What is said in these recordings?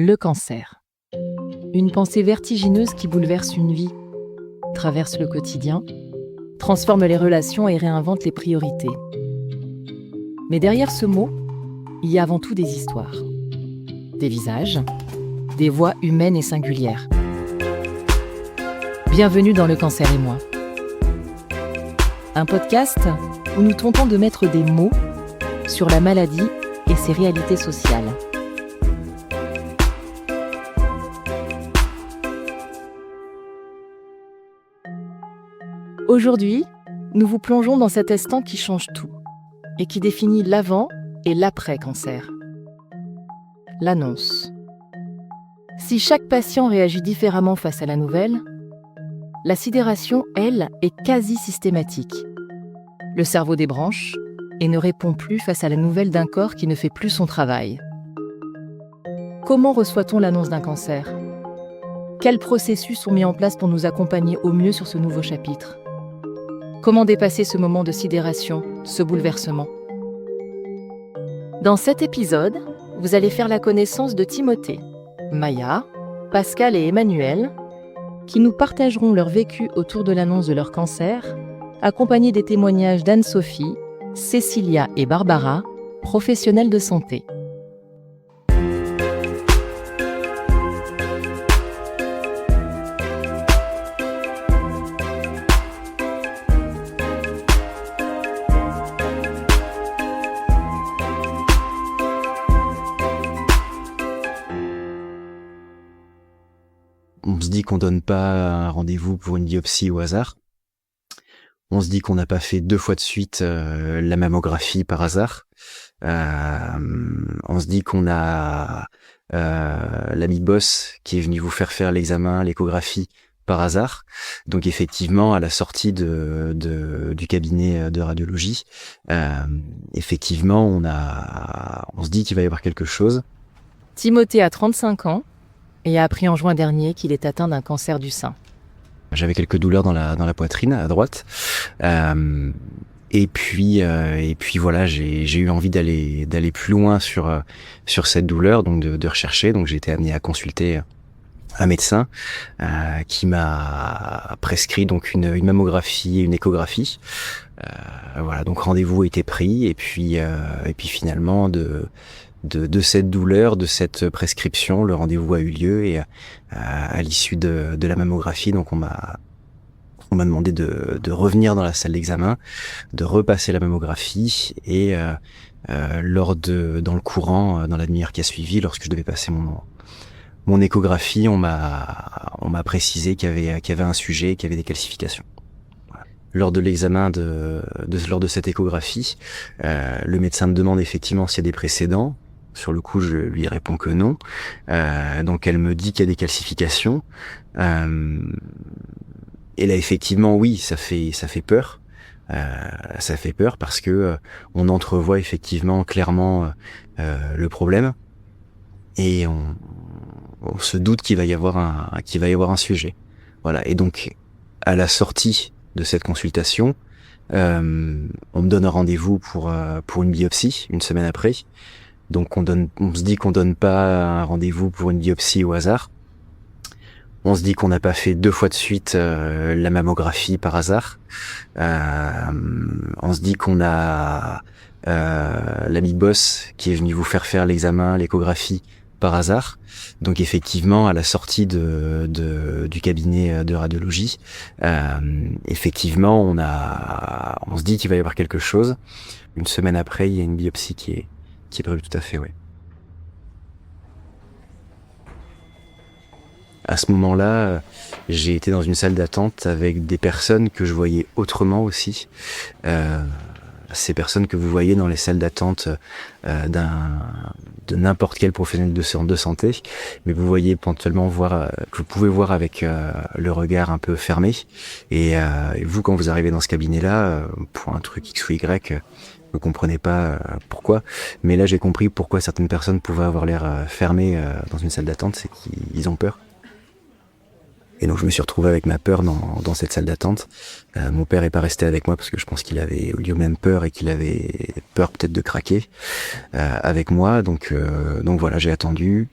Le cancer. Une pensée vertigineuse qui bouleverse une vie, traverse le quotidien, transforme les relations et réinvente les priorités. Mais derrière ce mot, il y a avant tout des histoires, des visages, des voix humaines et singulières. Bienvenue dans Le Cancer et moi. Un podcast où nous tentons de mettre des mots sur la maladie et ses réalités sociales. Aujourd'hui, nous vous plongeons dans cet instant qui change tout et qui définit l'avant et l'après-cancer. L'annonce. Si chaque patient réagit différemment face à la nouvelle, la sidération, elle, est quasi systématique. Le cerveau débranche et ne répond plus face à la nouvelle d'un corps qui ne fait plus son travail. Comment reçoit-on l'annonce d'un cancer ? Quels processus sont mis en place pour nous accompagner au mieux sur ce nouveau chapitre ? Comment dépasser ce moment de sidération, ce bouleversement ? Dans cet épisode, vous allez faire la connaissance de Timothée, Maya, Pascal et Emmanuel, qui nous partageront leur vécu autour de l'annonce de leur cancer, accompagnés des témoignages d'Anne-Sophie, Cécilia et Barbara, professionnelles de santé. On se dit qu'on donne pas un rendez-vous pour une biopsie au hasard. On se dit qu'on n'a pas fait 2 fois de suite la mammographie par hasard. On se dit qu'on a l'ami boss qui est venu vous faire l'examen, l'échographie par hasard. Donc effectivement, à la sortie du cabinet de radiologie, effectivement, on se dit qu'il va y avoir quelque chose. Timothée a 35 ans et a appris en juin dernier qu'il est atteint d'un cancer du sein. J'avais quelques douleurs dans la poitrine à droite, et puis voilà, j'ai eu envie d'aller plus loin sur cette douleur, donc de rechercher. Donc j'ai été amené à consulter un médecin qui m'a prescrit donc une mammographie et une échographie. Voilà, donc rendez-vous a été pris et puis finalement de cette douleur, de cette prescription, le rendez-vous a eu lieu et à l'issue de la mammographie, donc on m'a demandé de revenir dans la salle d'examen, de repasser la mammographie et dans le courant, dans la demi-heure qui a suivi, lorsque je devais passer mon échographie, on m'a précisé qu'il y avait un sujet, qu'il y avait des calcifications. Lors de l'examen lors de cette échographie, le médecin me demande effectivement s'il y a des précédents. Sur le coup, je lui réponds que non. Donc elle me dit qu'il y a des calcifications. Et là, effectivement, oui, ça fait peur. Ça fait peur parce que on entrevoit effectivement clairement le problème et on se doute qu'il va y avoir un sujet. Voilà. Et donc à la sortie de cette consultation, on me donne un rendez-vous pour une biopsie une semaine après. Donc on se dit qu'on donne pas un rendez-vous pour une biopsie au hasard. On se dit qu'on n'a pas fait 2 fois de suite la mammographie par hasard. On se dit qu'on a l'ami boss qui est venu vous faire l'examen, l'échographie par hasard. Donc effectivement, à la sortie du cabinet de radiologie, effectivement, on se dit qu'il va y avoir quelque chose. Une semaine après, il y a une biopsie qui est prévue, tout à fait, oui. À ce moment-là, j'ai été dans une salle d'attente avec des personnes que je voyais autrement aussi. Ces personnes que vous voyez dans les salles d'attente de n'importe quel professionnel de santé, mais vous voyez éventuellement que vous pouvez voir avec le regard un peu fermé. Et vous, quand vous arrivez dans ce cabinet-là, pour un truc X ou Y, je ne comprenais pas pourquoi, mais là j'ai compris pourquoi certaines personnes pouvaient avoir l'air fermées dans une salle d'attente, c'est qu'ils ont peur. Et donc je me suis retrouvé avec ma peur dans cette salle d'attente. Mon père est pas resté avec moi parce que je pense qu'il avait lui-même peur et qu'il avait peur peut-être de craquer avec moi. Donc voilà, j'ai attendu.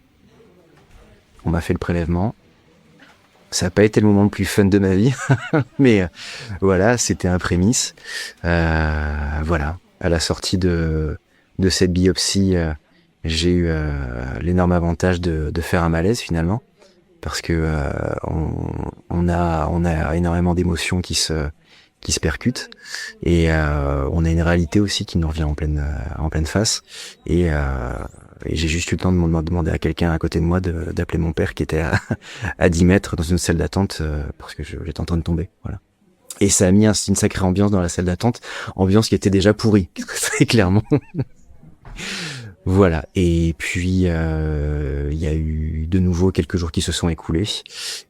On m'a fait le prélèvement. Ça n'a pas été le moment le plus fun de ma vie, mais voilà, c'était un prémisse. Voilà, à la sortie de cette biopsie, j'ai eu l'énorme avantage de faire un malaise finalement, parce que on a énormément d'émotions qui se percutent, et on a une réalité aussi qui nous revient en pleine face, et j'ai juste eu le temps de demander à quelqu'un à côté de moi d'appeler mon père qui était à 10 mètres dans une salle d'attente, parce que j'étais en train de tomber. Voilà. Et ça a mis une sacrée ambiance dans la salle d'attente, ambiance qui était déjà pourrie, très clairement. Voilà. Et puis il y a eu de nouveau quelques jours qui se sont écoulés,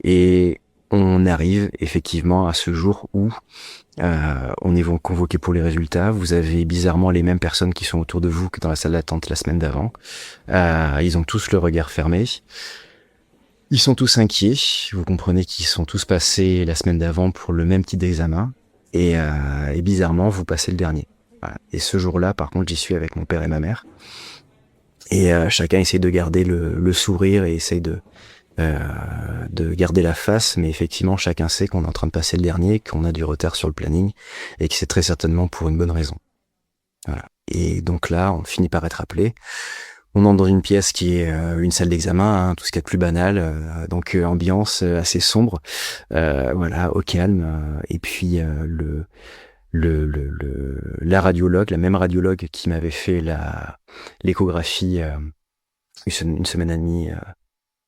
et on arrive effectivement à ce jour où on est convoqué pour les résultats. Vous avez bizarrement les mêmes personnes qui sont autour de vous que dans la salle d'attente la semaine d'avant. Ils ont tous le regard fermé. Ils sont tous inquiets. Vous comprenez qu'ils sont tous passés la semaine d'avant pour le même type d'examen. Et bizarrement, vous passez le dernier. Voilà. Et ce jour-là, par contre, j'y suis avec mon père et ma mère. Et chacun essaie de garder le sourire et essaie de garder la face, mais effectivement chacun sait qu'on est en train de passer le dernier, qu'on a du retard sur le planning, et que c'est très certainement pour une bonne raison. Voilà. Et donc là, on finit par être appelé. On entre dans une pièce qui est une salle d'examen, tout ce qu'il y a de plus banal, donc ambiance assez sombre, voilà, au calme, et puis la radiologue, la même radiologue qui m'avait fait l'échographie une semaine et demie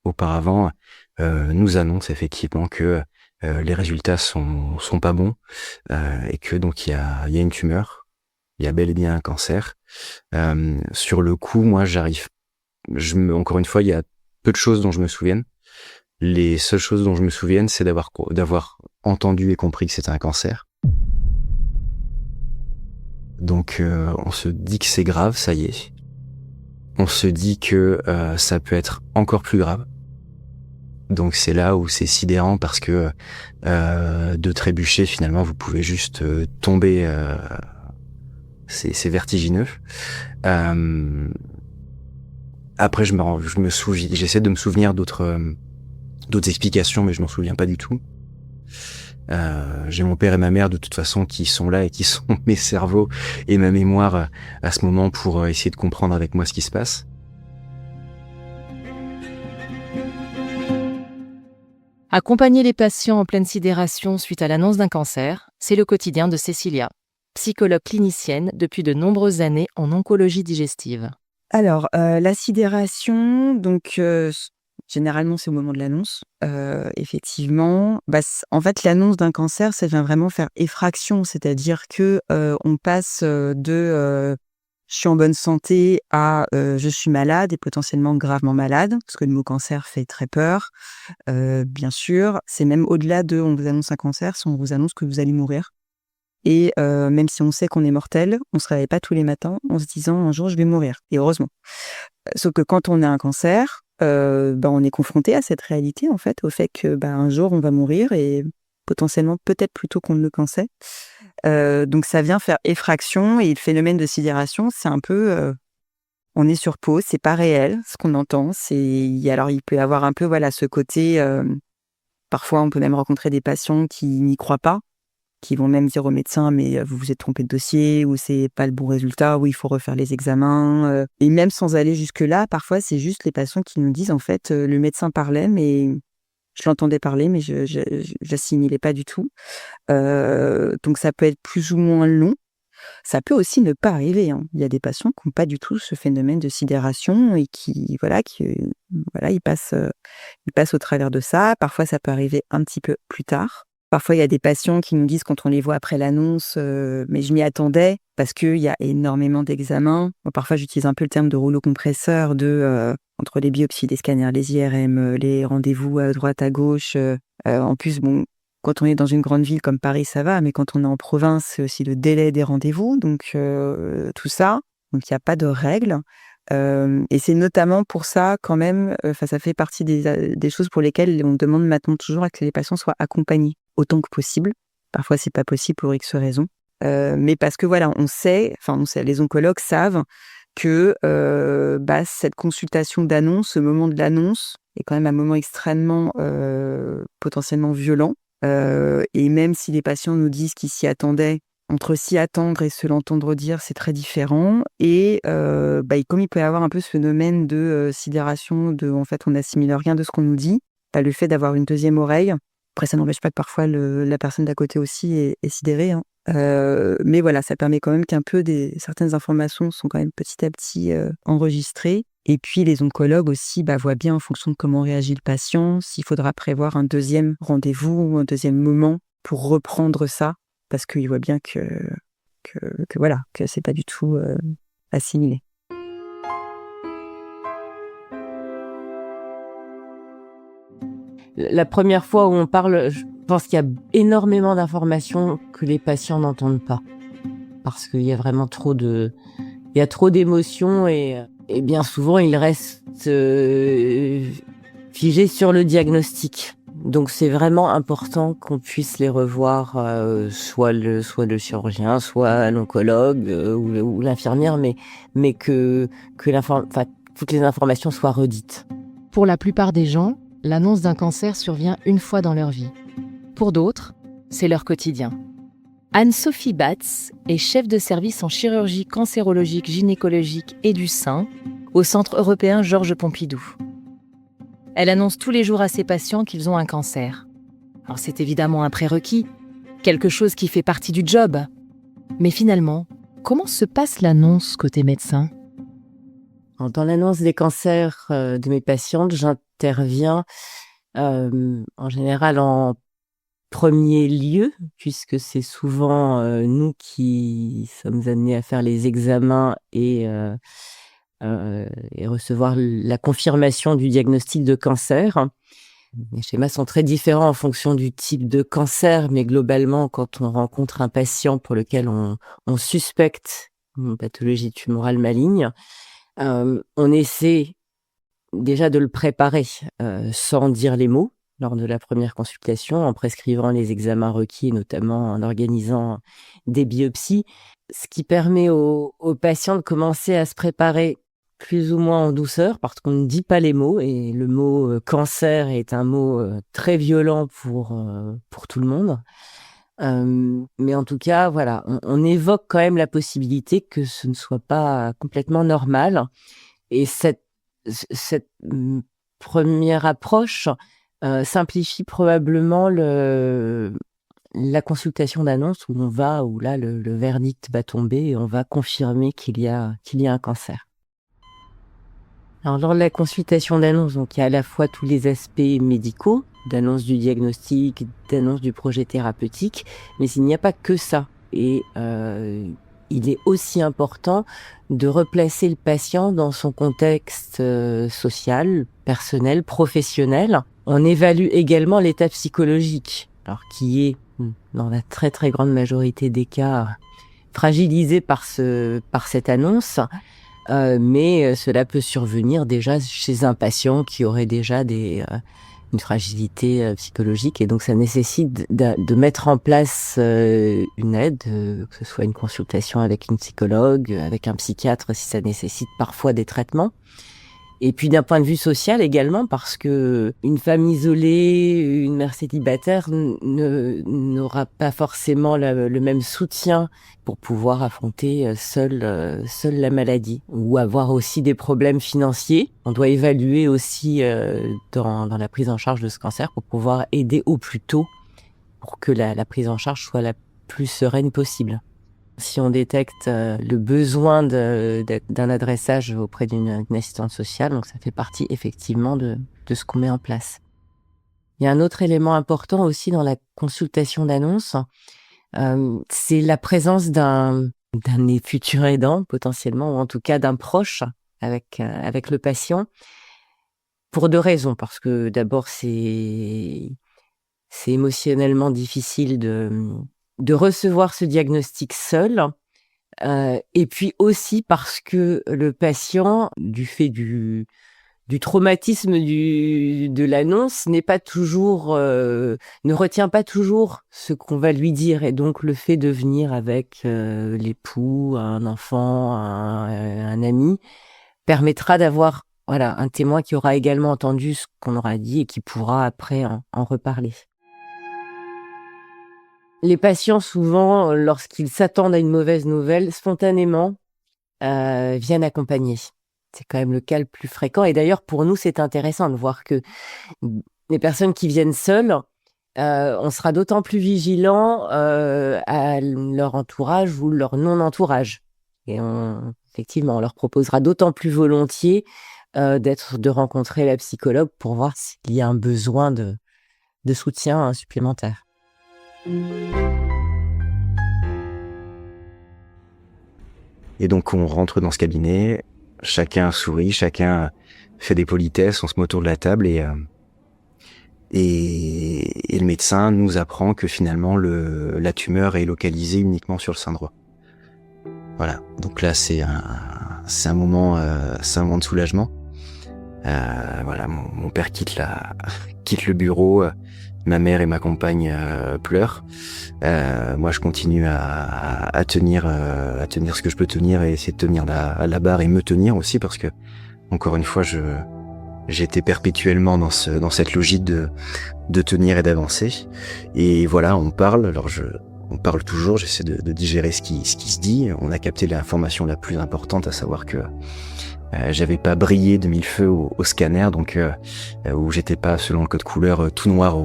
auparavant, nous annonce effectivement que les résultats sont pas bons, et que donc il y a une tumeur, il y a bel et bien un cancer. Sur le coup, moi encore une fois, il y a peu de choses dont je me souvienne. Les seules choses dont je me souvienne, c'est d'avoir entendu et compris que c'était un cancer. Donc on se dit que c'est grave, ça y est. On se dit que ça peut être encore plus grave. Donc c'est là où c'est sidérant, parce que de trébucher, finalement, vous pouvez juste tomber. C'est vertigineux. Après, j'essaie de me souvenir d'autres explications, mais je m'en souviens pas du tout. J'ai mon père et ma mère de toute façon qui sont là et qui sont mes cerveaux et ma mémoire à ce moment pour essayer de comprendre avec moi ce qui se passe. Accompagner les patients en pleine sidération suite à l'annonce d'un cancer, c'est le quotidien de Cécilia, psychologue clinicienne depuis de nombreuses années en oncologie digestive. Alors, la sidération, donc généralement, c'est au moment de l'annonce. Effectivement, en fait, l'annonce d'un cancer, ça vient vraiment faire effraction, c'est-à-dire que on passe de je suis en bonne santé à je suis malade et potentiellement gravement malade, parce que le mot cancer fait très peur. Bien sûr, c'est même au-delà de on vous annonce un cancer, c'est on vous annonce que vous allez mourir. Et même si on sait qu'on est mortel, on se réveille pas tous les matins en se disant un jour je vais mourir. Et heureusement. Sauf que quand on a un cancer, on est confronté à cette réalité, en fait, au fait que un jour on va mourir, et potentiellement peut-être plus tôt qu'on ne le pensait. Donc ça vient faire effraction, et le phénomène de sidération, c'est un peu on est sur pause, c'est pas réel ce qu'on entend. Alors il peut y avoir un peu ce côté. Parfois on peut même rencontrer des patients qui n'y croient pas, qui vont même dire au médecin mais vous vous êtes trompé de dossier, ou c'est pas le bon résultat, ou il faut refaire les examens. Et même sans aller jusque là, parfois c'est juste les patients qui nous disent en fait le médecin parlait mais je l'entendais parler mais je l'assimilais pas du tout. Donc ça peut être plus ou moins long. Ça peut aussi ne pas arriver, hein. Il y a des patients qui n'ont pas du tout ce phénomène de sidération et qui ils passent au travers de ça. Parfois ça peut arriver un petit peu plus tard. Parfois, il y a des patients qui nous disent quand on les voit après l'annonce, mais je m'y attendais, parce qu'il y a énormément d'examens. Bon, parfois, j'utilise un peu le terme de rouleau compresseur entre les biopsies, les scanners, les IRM, les rendez-vous à droite, à gauche. En plus, quand on est dans une grande ville comme Paris, ça va, mais quand on est en province, c'est aussi le délai des rendez-vous, donc tout ça. Donc, il n'y a pas de règles. Et c'est notamment pour ça, quand même, ça fait partie des choses pour lesquelles on demande maintenant toujours à que les patients soient accompagnés autant que possible. Parfois, c'est pas possible pour X raisons. Mais parce que on sait, les oncologues savent que cette consultation d'annonce, ce moment de l'annonce est quand même un moment extrêmement potentiellement violent. Et même si les patients nous disent qu'ils s'y attendaient, entre s'y attendre et se l'entendre dire, c'est très différent. Et comme il peut y avoir un peu ce phénomène de sidération, en fait, on n'assimile rien de ce qu'on nous dit, le fait d'avoir une deuxième oreille, après ça n'empêche pas que parfois la personne d'à côté aussi est sidérée, hein. Mais voilà, ça permet quand même qu'un peu certaines informations sont quand même petit à petit enregistrées. Et puis les oncologues aussi voient bien en fonction de comment réagit le patient, s'il faudra prévoir un deuxième rendez-vous ou un deuxième moment pour reprendre ça, parce qu'ils voient bien que c'est pas du tout assimilé. La première fois où on parle, je pense qu'il y a énormément d'informations que les patients n'entendent pas. Parce qu'il y a vraiment trop d'émotions et bien souvent, ils restent figés sur le diagnostic. Donc, c'est vraiment important qu'on puisse les revoir, soit le chirurgien, soit l'oncologue ou l'infirmière, mais que toutes les informations soient redites. Pour la plupart des gens, l'annonce d'un cancer survient une fois dans leur vie. Pour d'autres, c'est leur quotidien. Anne-Sophie Batz est chef de service en chirurgie cancérologique, gynécologique et du sein au Centre européen Georges Pompidou. Elle annonce tous les jours à ses patients qu'ils ont un cancer. Alors c'est évidemment un prérequis, quelque chose qui fait partie du job. Mais finalement, comment se passe l'annonce côté médecin ? Dans l'annonce des cancers de mes patientes, j'interviens en général en premier lieu, puisque c'est souvent nous qui sommes amenés à faire les examens et recevoir la confirmation du diagnostic de cancer. Les schémas sont très différents en fonction du type de cancer, mais globalement, quand on rencontre un patient pour lequel on suspecte une pathologie tumorale maligne, on essaie déjà de le préparer sans dire les mots lors de la première consultation, en prescrivant les examens requis, notamment en organisant des biopsies, ce qui permet aux patients de commencer à se préparer plus ou moins en douceur, parce qu'on ne dit pas les mots, et le mot cancer est un mot très violent pour tout le monde. Mais en tout cas, voilà, on évoque quand même la possibilité que ce ne soit pas complètement normal. Et cette première approche simplifie probablement la consultation d'annonce où là le verdict va tomber et on va confirmer qu'il y a un cancer. Alors lors de la consultation d'annonce, donc il y a à la fois tous les aspects médicaux, d'annonce du diagnostic, d'annonce du projet thérapeutique, mais il n'y a pas que ça. Et il est aussi important de replacer le patient dans son contexte social, personnel, professionnel. On évalue également l'état psychologique, alors qui est, dans la très très grande majorité des cas, fragilisé par cette annonce. Mais cela peut survenir déjà chez un patient qui aurait déjà une fragilité psychologique, et donc ça nécessite de mettre en place une aide, que ce soit une consultation avec une psychologue, avec un psychiatre si ça nécessite parfois des traitements. Et puis d'un point de vue social également, parce que une femme isolée, une mère célibataire n'aura pas forcément le même soutien pour pouvoir affronter seule la maladie, ou avoir aussi des problèmes financiers. On doit évaluer aussi dans la prise en charge de ce cancer pour pouvoir aider au plus tôt pour que la prise en charge soit la plus sereine possible. Si on détecte le besoin d'un adressage auprès d'une assistante sociale, donc ça fait partie effectivement de ce qu'on met en place. Il y a un autre élément important aussi dans la consultation d'annonce, c'est la présence d'un futur aidant potentiellement, ou en tout cas d'un proche avec le patient, pour deux raisons. Parce que d'abord, c'est émotionnellement difficile de recevoir ce diagnostic seul, et puis aussi parce que le patient, du fait du du traumatisme de l'annonce n'est pas toujours, ne retient pas toujours ce qu'on va lui dire. Et donc, le fait de venir avec l'époux, un enfant, un ami, permettra d'avoir un témoin qui aura également entendu ce qu'on aura dit et qui pourra après en reparler. Les patients, souvent, lorsqu'ils s'attendent à une mauvaise nouvelle, spontanément, viennent accompagner. C'est quand même le cas le plus fréquent. Et d'ailleurs, pour nous, c'est intéressant de voir que les personnes qui viennent seules, on sera d'autant plus vigilant à leur entourage ou leur non-entourage. Et effectivement, on leur proposera d'autant plus volontiers de rencontrer la psychologue pour voir s'il y a un besoin de soutien supplémentaire. Et donc on rentre dans ce cabinet, chacun sourit, chacun fait des politesses, on se met autour de la table et le médecin nous apprend que finalement la tumeur est localisée uniquement sur le sein droit. Voilà, donc là c'est un moment de soulagement. Voilà, mon père quitte le bureau, ma mère et ma compagne pleurent. Moi je continue à tenir ce que je peux tenir et essayer de tenir la barre et me tenir aussi, parce que encore une fois j'étais perpétuellement dans cette logique de tenir et d'avancer. Et voilà, on parle. Alors on parle toujours, j'essaie de digérer ce qui se dit. On a capté l'information la plus importante, à savoir que j'avais pas brillé de mille feux au scanner, donc où j'étais pas, selon le code couleur, tout noir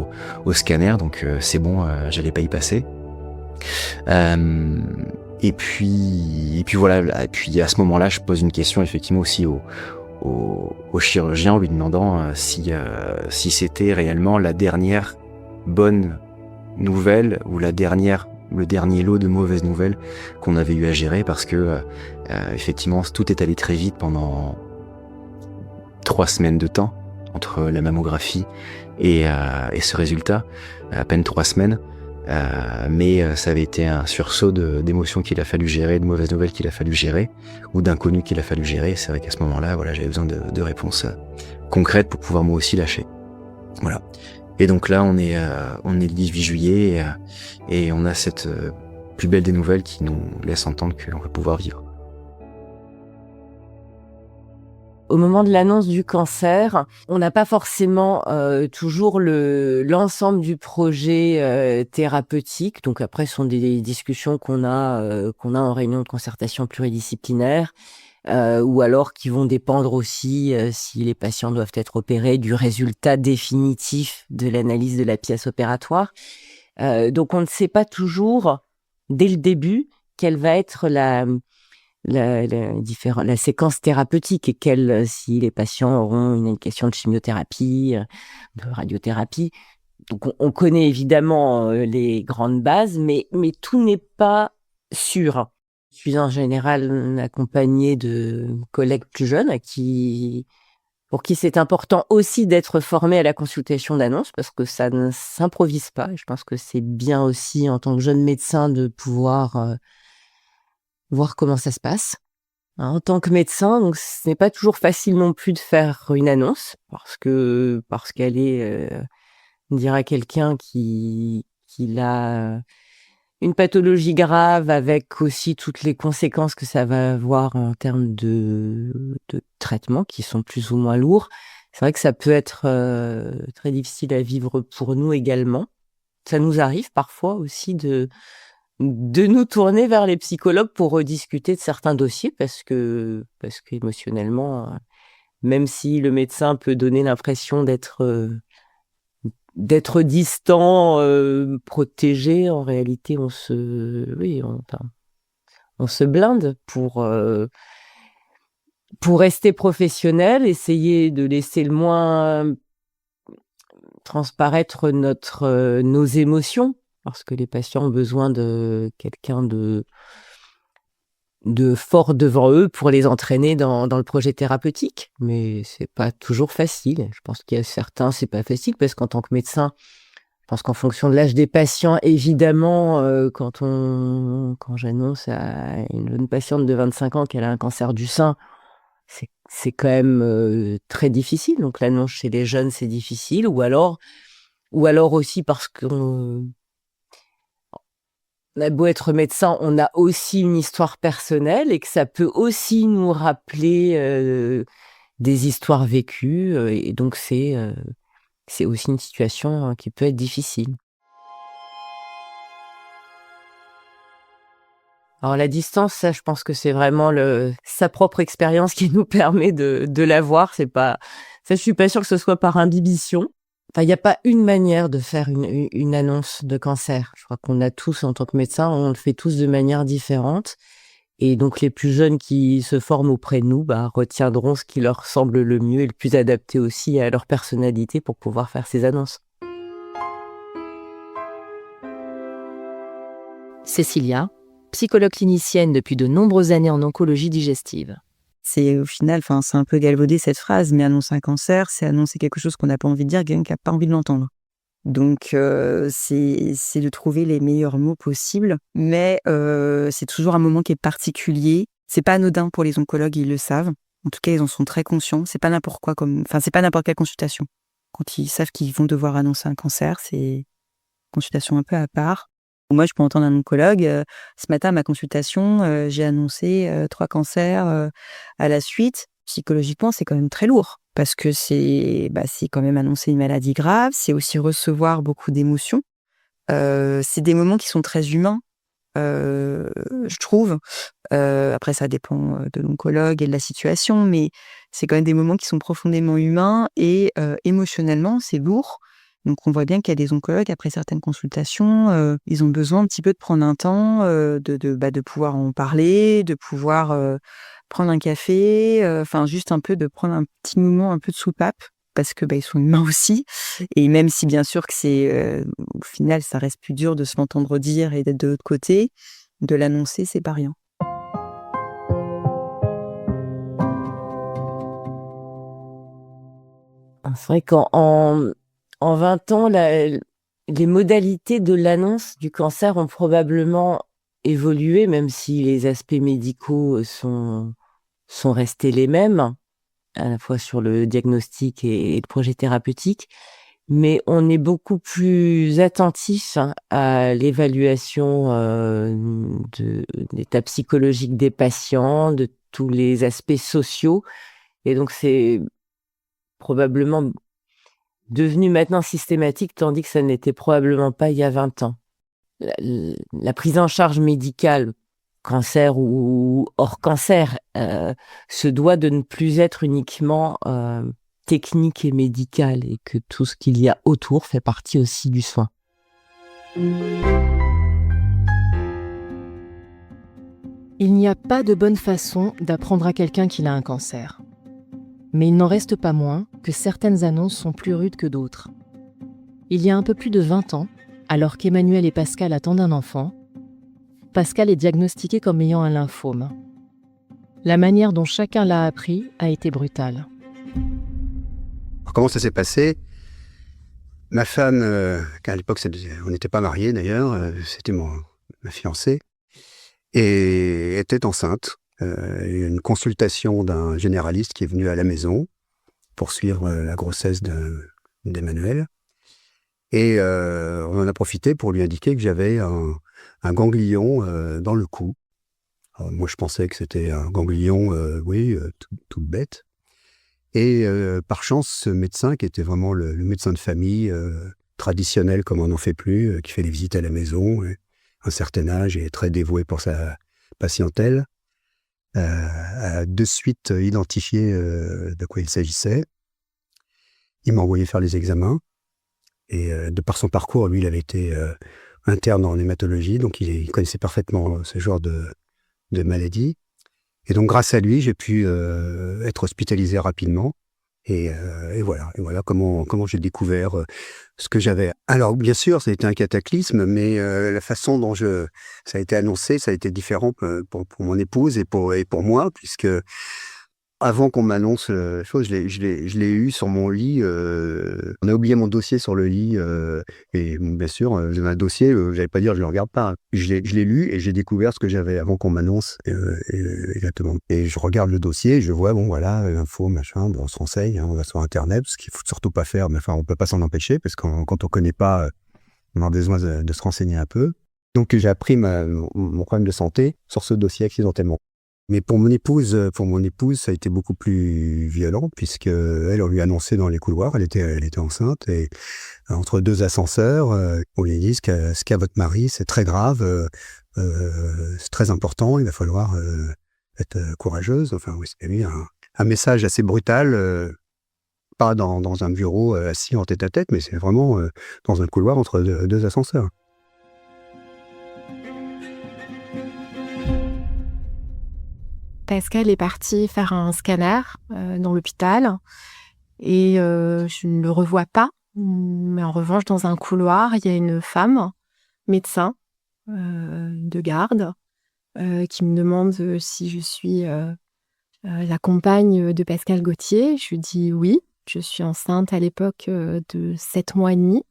au scanner, donc c'est bon, j'allais pas y passer. Et puis voilà. Et puis à ce moment-là, je pose une question effectivement aussi au chirurgien, en lui demandant si c'était réellement la dernière bonne nouvelle ou le dernier lot de mauvaises nouvelles qu'on avait eu à gérer, parce que effectivement tout est allé très vite pendant 3 semaines de temps entre la mammographie et ce résultat, à peine 3 semaines. Mais ça avait été un sursaut d'émotions qu'il a fallu gérer, de mauvaises nouvelles qu'il a fallu gérer, ou d'inconnus qu'il a fallu gérer. C'est vrai qu'à ce moment-là, voilà, j'avais besoin de réponses concrètes pour pouvoir moi aussi lâcher. Voilà. Et donc là, on est le 18 juillet et on a cette plus belle des nouvelles qui nous laisse entendre qu'on va pouvoir vivre. Au moment de l'annonce du cancer, on n'a pas forcément toujours l'ensemble du projet thérapeutique. Donc après, ce sont des discussions qu'on a en réunion de concertation pluridisciplinaire, ou alors qui vont dépendre aussi, si les patients doivent être opérés, du résultat définitif de l'analyse de la pièce opératoire. Donc on ne sait pas toujours, dès le début, quelle va être la séquence thérapeutique, et si les patients auront une indication de chimiothérapie, de radiothérapie. Donc on connaît évidemment les grandes bases, mais tout n'est pas sûr. Je suis en général accompagnée de collègues plus jeunes pour qui c'est important aussi d'être formé à la consultation d'annonce, parce que ça ne s'improvise pas. Je pense que c'est bien aussi, en tant que jeune médecin, de pouvoir voir comment ça se passe. En tant que médecin, donc ce n'est pas toujours facile non plus de faire une annonce, parce qu'elle est dire à quelqu'un qui a une pathologie grave, avec aussi toutes les conséquences que ça va avoir en termes de traitements qui sont plus ou moins lourds. C'est vrai que ça peut être très difficile à vivre pour nous également. Ça nous arrive parfois aussi de nous tourner vers les psychologues pour rediscuter de certains dossiers, parce que émotionnellement, même si le médecin peut donner l'impression d'être distant, protégé, en réalité on se blinde pour rester professionnel, essayer de laisser le moins transparaître nos émotions, parce que les patients ont besoin de quelqu'un de fort devant eux pour les entraîner dans le projet thérapeutique. Mais c'est pas toujours facile. Je pense qu'il y a certains, c'est pas facile, parce qu'en tant que médecin, je pense qu'en fonction de l'âge des patients, évidemment, quand j'annonce à une jeune patiente de 25 ans qu'elle a un cancer du sein, c'est quand même très difficile. Donc l'annonce chez les jeunes, c'est difficile. Ou alors aussi parce qu'on a beau être médecin, on a aussi une histoire personnelle et que ça peut aussi nous rappeler des histoires vécues. Et donc c'est aussi une situation qui peut être difficile. Alors la distance, ça, je pense que c'est vraiment sa propre expérience qui nous permet de la voir. C'est pas, ça, je suis pas sûre que ce soit par imbibition. Enfin, il n'y a pas une manière de faire une annonce de cancer. Je crois qu'on a tous, en tant que médecin, on le fait tous de manière différente. Et donc les plus jeunes qui se forment auprès de nous, retiendront ce qui leur semble le mieux et le plus adapté aussi à leur personnalité pour pouvoir faire ces annonces. Cécilia, psychologue clinicienne depuis de nombreuses années en oncologie digestive. C'est au final, c'est un peu galvaudé cette phrase, mais annoncer un cancer, c'est annoncer quelque chose qu'on n'a pas envie de dire, quelqu'un qui n'a pas envie de l'entendre. Donc c'est de trouver les meilleurs mots possibles, mais c'est toujours un moment qui est particulier. C'est pas anodin pour les oncologues, ils le savent. En tout cas, ils en sont très conscients. C'est pas n'importe quoi c'est pas n'importe quelle consultation. Quand ils savent qu'ils vont devoir annoncer un cancer, c'est une consultation un peu à part. Moi, je peux entendre un oncologue. Ce matin, à ma consultation, j'ai annoncé 3 cancers à la suite. Psychologiquement, c'est quand même très lourd parce que c'est quand même annoncer une maladie grave. C'est aussi recevoir beaucoup d'émotions. C'est des moments qui sont très humains, je trouve. Après, ça dépend de l'oncologue et de la situation, mais c'est quand même des moments qui sont profondément humains et émotionnellement, c'est lourd. Donc, on voit bien qu'il y a des oncologues, après certaines consultations, ils ont besoin un petit peu de prendre un temps, de pouvoir en parler, de pouvoir prendre un café, juste un peu de prendre un petit moment un peu de soupape, parce que ils sont humains aussi. Et même si bien sûr que c'est, au final, ça reste plus dur de se l'entendre dire et d'être de l'autre côté, de l'annoncer, c'est pas rien. C'est vrai en 20 ans, les modalités de l'annonce du cancer ont probablement évolué, même si les aspects médicaux sont restés les mêmes, à la fois sur le diagnostic et le projet thérapeutique. Mais on est beaucoup plus attentif à l'évaluation de l'état psychologique des patients, de tous les aspects sociaux. Et donc, c'est probablement devenu maintenant systématique, tandis que ça n'était probablement pas il y a 20 ans. La prise en charge médicale, cancer ou hors cancer, se doit de ne plus être uniquement technique et médicale, et que tout ce qu'il y a autour fait partie aussi du soin. Il n'y a pas de bonne façon d'apprendre à quelqu'un qu'il a un cancer. Mais il n'en reste pas moins que certaines annonces sont plus rudes que d'autres. Il y a un peu plus de 20 ans, alors qu'Emmanuel et Pascal attendent un enfant, Pascal est diagnostiqué comme ayant un lymphome. La manière dont chacun l'a appris a été brutale. Alors, comment ça s'est passé ? Ma femme, qu'à l'époque on n'était pas mariés d'ailleurs, c'était ma fiancée, et était enceinte. Il y a une consultation d'un généraliste qui est venu à la maison pour suivre la grossesse d'Emmanuel. Et on en a profité pour lui indiquer que j'avais un ganglion dans le cou. Alors, moi, je pensais que c'était un ganglion, tout bête. Et par chance, ce médecin, qui était vraiment le médecin de famille traditionnel, comme on n'en fait plus, qui fait des visites à la maison, à un certain âge et très dévoué pour sa patientèle, a de suite identifié de quoi il s'agissait. Il m'a envoyé faire les examens. Et de par son parcours, lui, il avait été interne en hématologie, donc il connaissait parfaitement ce genre de maladie. Et donc, grâce à lui, j'ai pu être hospitalisé rapidement. Et voilà comment j'ai découvert ce que j'avais. Alors, bien sûr, ça a été un cataclysme, mais la façon dont ça a été annoncé, ça a été différent pour mon épouse et pour moi, puisque Avant qu'on m'annonce chose, je l'ai eu sur mon lit. On a oublié mon dossier sur le lit. Et bon, bien sûr, j'avais un dossier, j'allais pas dire je le regarde pas. Je l'ai lu et j'ai découvert ce que j'avais avant qu'on m'annonce. Exactement. Et je regarde le dossier, je vois, bon voilà, info, machin, bon, on se renseigne, hein, on va sur Internet, ce qu'il faut surtout pas faire, mais enfin, on peut pas s'en empêcher, parce que quand on connaît pas, on a besoin de se renseigner un peu. Donc j'ai appris mon problème de santé sur ce dossier accidentellement. Mais pour mon épouse, ça a été beaucoup plus violent, puisque elle, on lui a annoncé dans les couloirs, elle était enceinte, et entre 2 ascenseurs, on lui dit ce qu'a votre mari, c'est très grave, c'est très important, il va falloir être courageuse. Enfin, oui, c'était lui un message assez brutal, pas dans un bureau assis en tête-à-tête, mais c'est vraiment dans un couloir entre deux ascenseurs. Pascal est parti faire un scanner dans l'hôpital et je ne le revois pas. Mais en revanche, dans un couloir, il y a une femme, médecin de garde, qui me demande si je suis la compagne de Pascal Gauthier. Je lui dis oui, je suis enceinte à l'époque de 7 mois et demi.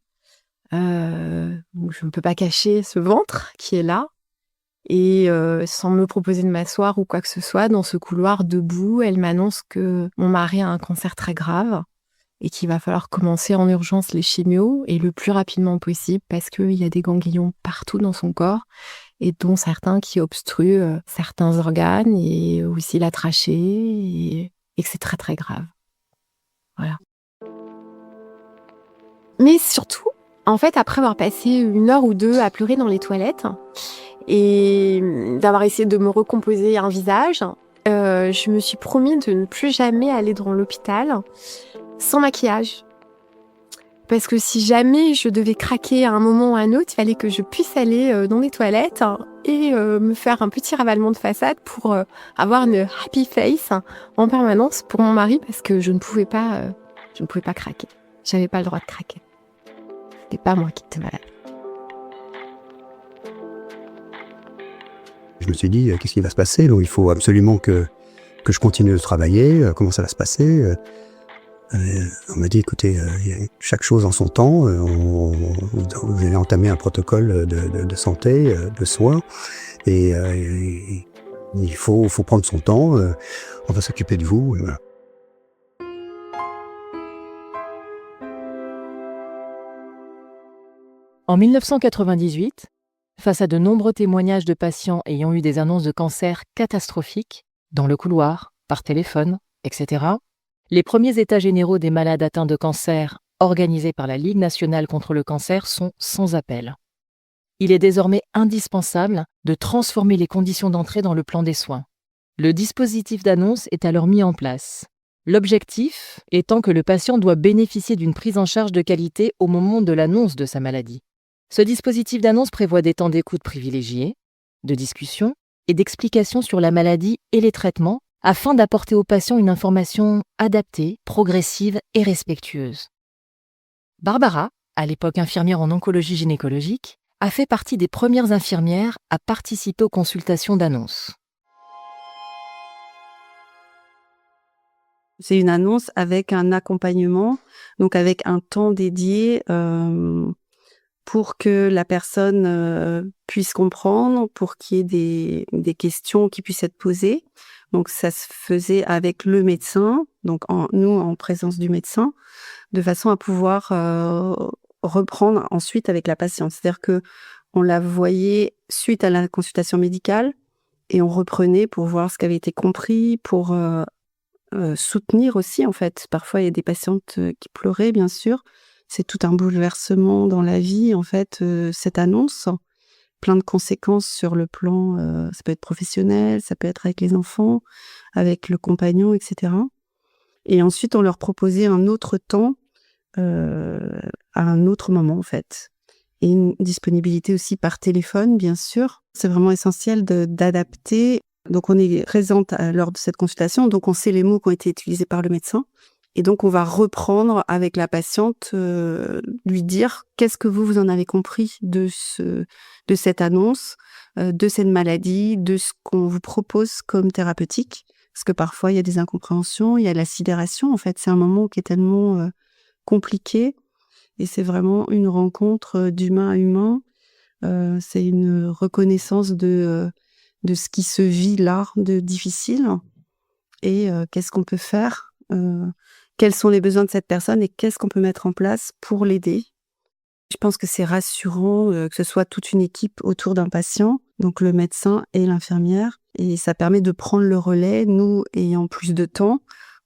Donc je ne peux pas cacher ce ventre qui est là. Et sans me proposer de m'asseoir ou quoi que ce soit, dans ce couloir debout, elle m'annonce que mon mari a un cancer très grave et qu'il va falloir commencer en urgence les chimios et le plus rapidement possible parce qu'il y a des ganglions partout dans son corps et dont certains qui obstruent certains organes et aussi la trachée et que c'est très très grave. Voilà. Mais surtout, en fait, après avoir passé 1 heure ou 2 à pleurer dans les toilettes et d'avoir essayé de me recomposer un visage, je me suis promis de ne plus jamais aller dans l'hôpital sans maquillage. Parce que si jamais je devais craquer à un moment ou à un autre, il fallait que je puisse aller dans les toilettes et me faire un petit ravalement de façade pour avoir une happy face en permanence pour mon mari parce que je ne pouvais pas craquer. J'avais pas le droit de craquer. C'était pas moi qui étais malade. Je me suis dit, qu'est-ce qui va se passer? Donc, il faut absolument que je continue de travailler. Comment ça va se passer? On m'a dit, écoutez, chaque chose en son temps. Vous allez entamer un protocole de santé, de soins. Et il faut prendre son temps. On va s'occuper de vous. Et voilà. En 1998, face à de nombreux témoignages de patients ayant eu des annonces de cancer catastrophiques, dans le couloir, par téléphone, etc., les premiers états généraux des malades atteints de cancer organisés par la Ligue nationale contre le cancer sont sans appel. Il est désormais indispensable de transformer les conditions d'entrée dans le plan des soins. Le dispositif d'annonce est alors mis en place. L'objectif étant que le patient doit bénéficier d'une prise en charge de qualité au moment de l'annonce de sa maladie. Ce dispositif d'annonce prévoit des temps d'écoute privilégiés, de discussion et d'explication sur la maladie et les traitements afin d'apporter au patient une information adaptée, progressive et respectueuse. Barbara, à l'époque infirmière en oncologie gynécologique, a fait partie des premières infirmières à participer aux consultations d'annonce. C'est une annonce avec un accompagnement, donc avec un temps dédié pour que la personne puisse comprendre, pour qu'il y ait des questions qui puissent être posées. Donc ça se faisait avec le médecin, donc nous en présence du médecin, de façon à pouvoir reprendre ensuite avec la patiente. C'est-à-dire que on la voyait suite à la consultation médicale et on reprenait pour voir ce qui avait été compris, pour soutenir aussi en fait. Parfois il y a des patientes qui pleuraient bien sûr. C'est tout un bouleversement dans la vie en fait, cette annonce. Plein de conséquences sur le plan, ça peut être professionnel, ça peut être avec les enfants, avec le compagnon, etc. Et ensuite, on leur proposait un autre temps, à un autre moment, en fait. Et une disponibilité aussi par téléphone, bien sûr. C'est vraiment essentiel d'adapter. Donc, on est présente lors de cette consultation, donc on sait les mots qui ont été utilisés par le médecin. Et donc, on va reprendre avec la patiente, lui dire qu'est-ce que vous en avez compris de cette annonce, de cette maladie, de ce qu'on vous propose comme thérapeutique. parce que parfois il y a des incompréhensions, il y a la sidération. En fait, c'est un moment qui est tellement compliqué, et c'est vraiment une rencontre d'humain à humain. C'est une reconnaissance de ce qui se vit là de difficile, et qu'est-ce qu'on peut faire, quels sont les besoins de cette personne et qu'est-ce qu'on peut mettre en place pour l'aider. Je pense que c'est rassurant que ce soit toute une équipe autour d'un patient, donc le médecin et l'infirmière, et ça permet de prendre le relais, nous ayant plus de temps,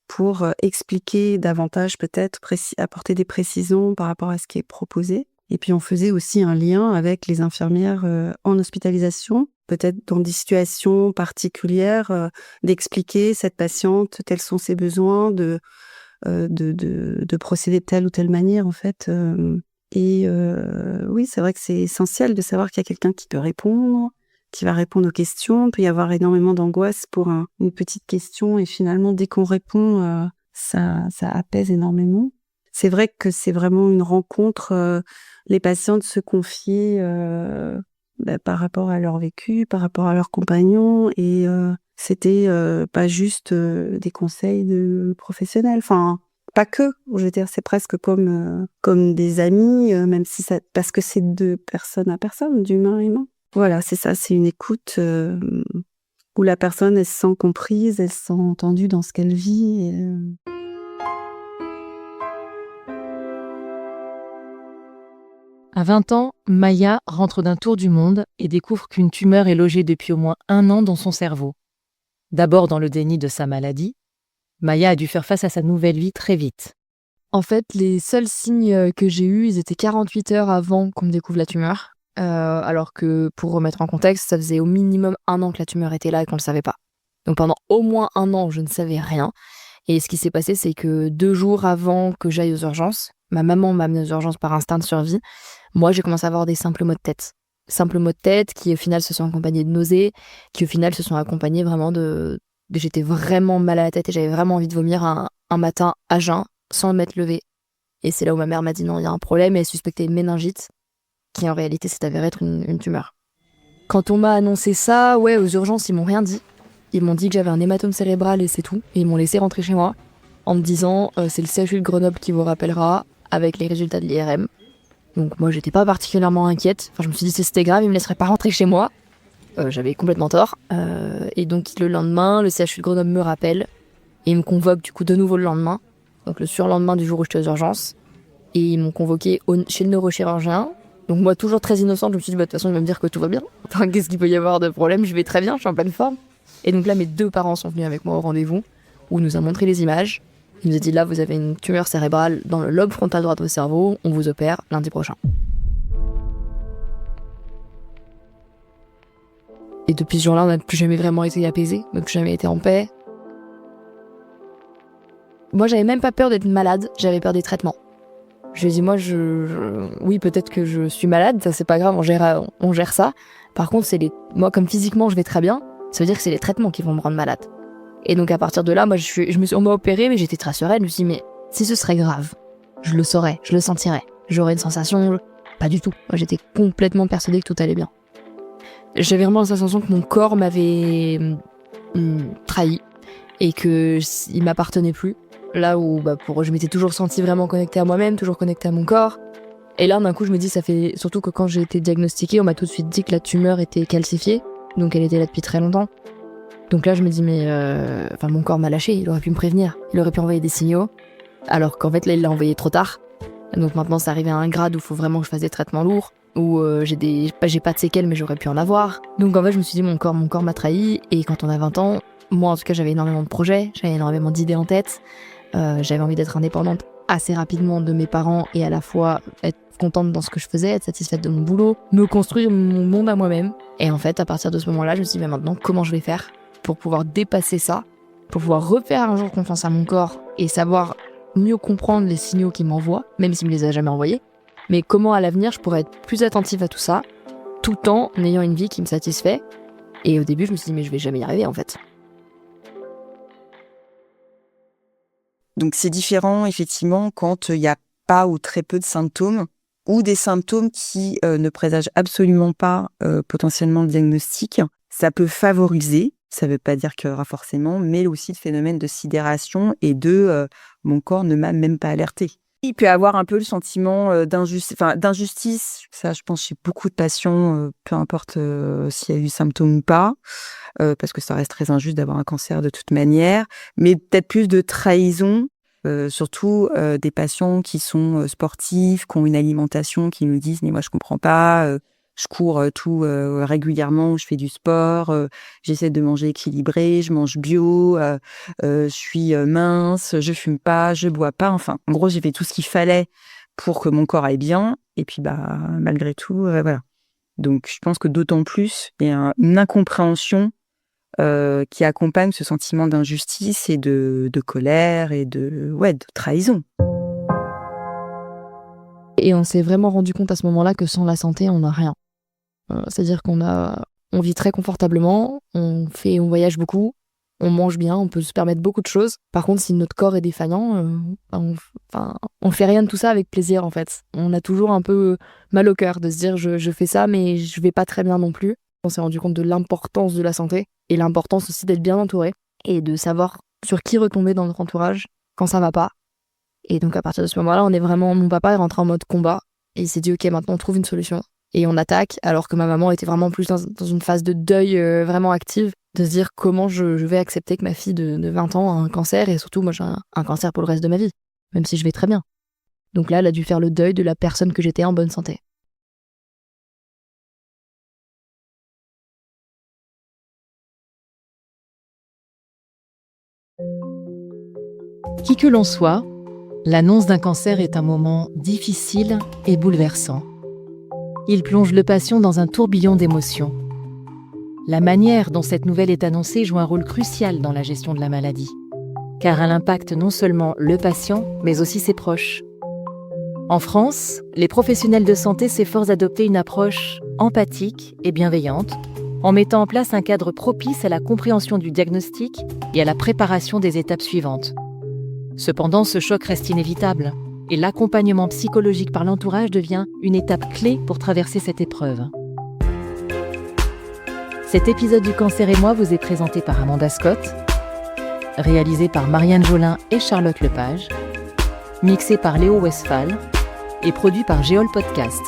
pour expliquer davantage, peut-être apporter des précisions par rapport à ce qui est proposé. Et puis on faisait aussi un lien avec les infirmières en hospitalisation, peut-être dans des situations particulières, d'expliquer cette patiente, tels sont ses besoins, de procéder de telle ou telle manière, en fait. Oui, c'est vrai que c'est essentiel de savoir qu'il y a quelqu'un qui peut répondre, qui va répondre aux questions. Il peut y avoir énormément d'angoisse pour une petite question, et finalement, dès qu'on répond, ça apaise énormément. C'est vrai que c'est vraiment une rencontre, les patientes se confient par rapport à leur vécu, par rapport à leurs compagnons, et c'était pas juste des conseils de professionnels, enfin pas que, je veux dire, c'est presque comme des amis, même si parce que c'est de personne à personne, d'humain à humain. Voilà, c'est ça, c'est une écoute où la personne, elle se sent comprise, elle se sent entendue dans ce qu'elle vit. À 20 ans, Maya rentre d'un tour du monde et découvre qu'une tumeur est logée depuis au moins 1 an dans son cerveau. D'abord dans le déni de sa maladie, Maya a dû faire face à sa nouvelle vie très vite. En fait, les seuls signes que j'ai eus, ils étaient 48 heures avant qu'on me découvre la tumeur. Alors que, pour remettre en contexte, ça faisait au minimum 1 an que la tumeur était là et qu'on ne le savait pas. Donc pendant au moins 1 an, je ne savais rien. Et ce qui s'est passé, c'est que 2 jours avant que j'aille aux urgences, ma maman m'a amenée aux urgences par instinct de survie. Moi, j'ai commencé à avoir des simples maux de tête. Simples maux de tête qui, au final, se sont accompagnés de nausées, qui, au final, se sont accompagnés vraiment j'étais vraiment mal à la tête et j'avais vraiment envie de vomir un matin à jeun, sans m'être levée. Et c'est là où ma mère m'a dit non, il y a un problème, et elle suspectait une méningite, qui en réalité s'est avérée être une tumeur. Quand on m'a annoncé ça, aux urgences, ils m'ont rien dit. Ils m'ont dit que j'avais un hématome cérébral et c'est tout. Et ils m'ont laissé rentrer chez moi en me disant c'est le CHU de Grenoble qui vous rappellera avec les résultats de l'IRM. Donc moi, j'étais pas particulièrement inquiète. Enfin, je me suis dit si c'était grave, ils me laisseraient pas rentrer chez moi. J'avais complètement tort. Et donc le lendemain, le CHU de Grenoble me rappelle et ils me convoquent du coup de nouveau le lendemain. Donc le surlendemain du jour où j'étais aux urgences. Et ils m'ont convoqué chez le neurochirurgien. Donc moi, toujours très innocente, je me suis dit de toute façon, il va me dire que tout va bien. Enfin, qu'est-ce qu'il peut y avoir de problème? Je vais très bien, je suis en pleine forme. Et donc là, mes 2 parents sont venus avec moi au rendez-vous, où il nous a montré les images. Il nous a dit là, vous avez une tumeur cérébrale dans le lobe frontal droit de votre cerveau, on vous opère lundi prochain. Et depuis ce jour-là, on n'a plus jamais vraiment été apaisés, on n'a plus jamais été en paix. Moi, j'avais même pas peur d'être malade, j'avais peur des traitements. Je lui ai dit, moi, oui, peut-être que je suis malade, ça c'est pas grave, on gère ça. Par contre, moi, comme physiquement je vais très bien, ça veut dire que c'est les traitements qui vont me rendre malade. Et donc à partir de là, moi, on m'a opéré, mais j'étais très sereine. Je me suis dit, mais si ce serait grave, je le saurais, je le sentirais, j'aurais une sensation, pas du tout. Moi, j'étais complètement persuadée que tout allait bien. J'avais vraiment la sensation que mon corps m'avait trahi et que il m'appartenait plus. Là où je m'étais toujours sentie vraiment connectée à moi-même, toujours connectée à mon corps. Et là, d'un coup, je me dis, ça fait surtout que quand j'ai été diagnostiquée, on m'a tout de suite dit que la tumeur était calcifiée, donc elle était là depuis très longtemps. Donc là, je me dis, mais mon corps m'a lâché, il aurait pu me prévenir, il aurait pu envoyer des signaux, alors qu'en fait, là, il l'a envoyé trop tard. Donc maintenant, c'est arrivé à un grade où il faut vraiment que je fasse des traitements lourds, où j'ai pas de séquelles, mais j'aurais pu en avoir. Donc en fait, je me suis dit, mon corps m'a trahi, et quand on a 20 ans, moi, en tout cas, j'avais énormément de projets, j'avais énormément d'idées en tête, j'avais envie d'être indépendante assez rapidement de mes parents et à la fois être contente dans ce que je faisais, être satisfaite de mon boulot, me construire mon monde à moi-même. Et en fait, à partir de ce moment-là, je me suis dit, mais maintenant, comment je vais faire pour pouvoir dépasser ça, pour pouvoir refaire un jour confiance à mon corps et savoir mieux comprendre les signaux qu'il m'envoie, même s'il me les a jamais envoyés. Mais comment à l'avenir, je pourrais être plus attentive à tout ça, tout en ayant une vie qui me satisfait. Et au début, je me suis dit, mais je vais jamais y arriver, en fait. Donc c'est différent effectivement quand il n'y a pas ou très peu de symptômes, ou des symptômes qui ne présagent absolument pas potentiellement le diagnostic. Ça peut favoriser ça veut pas dire qu'il y aura forcément, mais aussi le phénomène de sidération et de mon corps ne m'a même pas alerté. Il peut avoir un peu le sentiment d'injustice. Ça, je pense, chez beaucoup de patients, peu importe s'il y a eu symptômes ou pas, parce que ça reste très injuste d'avoir un cancer de toute manière, mais peut-être plus de trahison. Surtout des patients qui sont sportifs, qui ont une alimentation, qui nous disent « mais moi je comprends pas, je cours tout régulièrement, je fais du sport, j'essaie de manger équilibré, je mange bio, je suis mince, je fume pas, je bois pas ». Enfin, en gros, j'ai fait tout ce qu'il fallait pour que mon corps aille bien, et puis malgré tout, voilà. Donc je pense que d'autant plus, il y a une incompréhension qui accompagne ce sentiment d'injustice et de colère et de trahison. Et on s'est vraiment rendu compte à ce moment-là que sans la santé, on n'a rien. C'est-à-dire on vit très confortablement, on voyage beaucoup, on mange bien, on peut se permettre beaucoup de choses. Par contre, si notre corps est défaillant, on fait rien de tout ça avec plaisir en fait. On a toujours un peu mal au cœur de se dire je fais ça, mais je vais pas très bien non plus. On s'est rendu compte de l'importance de la santé et l'importance aussi d'être bien entouré et de savoir sur qui retomber dans notre entourage quand ça va pas. Et donc à partir de ce moment-là, mon papa est rentré en mode combat et il s'est dit ok, maintenant on trouve une solution et on attaque, alors que ma maman était vraiment plus dans une phase de deuil vraiment active, de se dire comment je vais accepter que ma fille de 20 ans a un cancer, et surtout moi j'ai un cancer pour le reste de ma vie, même si je vais très bien. Donc là, elle a dû faire le deuil de la personne que j'étais en bonne santé. Qui que l'on soit, l'annonce d'un cancer est un moment difficile et bouleversant. Il plonge le patient dans un tourbillon d'émotions. La manière dont cette nouvelle est annoncée joue un rôle crucial dans la gestion de la maladie, car elle impacte non seulement le patient, mais aussi ses proches. En France, les professionnels de santé s'efforcent d'adopter une approche empathique et bienveillante, en mettant en place un cadre propice à la compréhension du diagnostic et à la préparation des étapes suivantes. Cependant, ce choc reste inévitable, et l'accompagnement psychologique par l'entourage devient une étape clé pour traverser cette épreuve. Cet épisode du Cancer et moi vous est présenté par Amanda Scott, réalisé par Marianne Jolin et Charlotte Lepage, mixé par Léo Westphal et produit par Géol Podcast.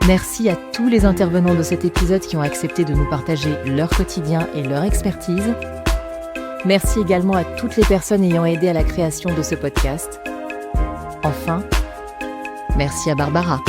Merci à tous les intervenants de cet épisode qui ont accepté de nous partager leur quotidien et leur expertise. Merci également à toutes les personnes ayant aidé à la création de ce podcast. Enfin, merci à Barbara.